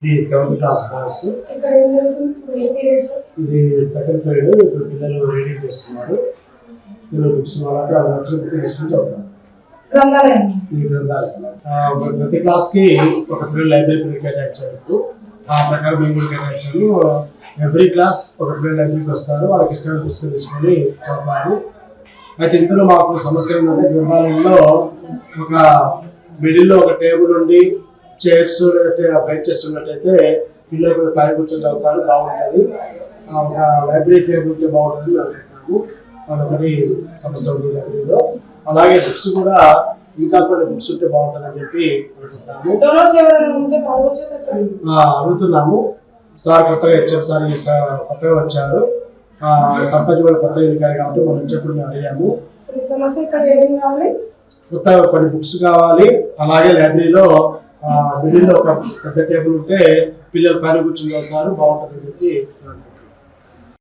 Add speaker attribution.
Speaker 1: ఇది 7th class boys. ఇది second period. ఇప్పుడు పిల్లలు రీడింగ్ చేస్తున్నారు. పిల్లలు బుక్స్ వాళ్ళకి అది నచ్చిన బుక్ తీసుకుని చదువుతారు. ఈ గ్రంథాలయం ప్రతి క్లాస్ కి ఒక పీరియడ్ లైబ్రరీ కేటాయించారు. ఆ ప్రకారం మేము కూడా కేటాయించాము. ఎవ్రీ క్లాస్ ఒక పీరియడ్ లైబ్రరీకి వస్తారు. వాళ్ళకి ఇష్టమైన పుస్తకం తీసుకొని చదువుతారు. అయితే ఇందులో మాకు సమస్య ఏంటంటే గ్రంథాలయంలో ఒక మిడిల్లో ఒక టేబుల్ ఉండి చైర్స్ లేదంటే బెంచెస్ ఉన్నట్టయితే పిల్లలు పై కూర్చొని చదువుతారు, బాగుంటుంది. ఒక లైబ్రరీ టేబుల్ ఉంటే బాగుంటుంది అనుకుంటున్నాము. అదొకటి సమస్య ఉంది లైబ్రరీలో. అలాగే బుక్స్ కూడా ఇంకా కొన్ని బుక్స్ ఉంటే బాగుంటుందని చెప్పి అడుగుతున్నాము. సార్ కొత్తగా హెచ్ఎం సార్ కొత్తగా వచ్చారు. సర్పంచ్ కూడా కొత్తగా ఎదిగారు కాబట్టి మనం వచ్చేప్పుడు మేము అడిగాము. కొత్తగా కొన్ని బుక్స్ కావాలి. అలాగే లైబ్రరీలో మిడిల్లో ఒక పెద్ద టేబుల్ ఉంటే పిల్లలు పైన కూర్చొని వెళ్తారు, బాగుంటుందని చెప్పి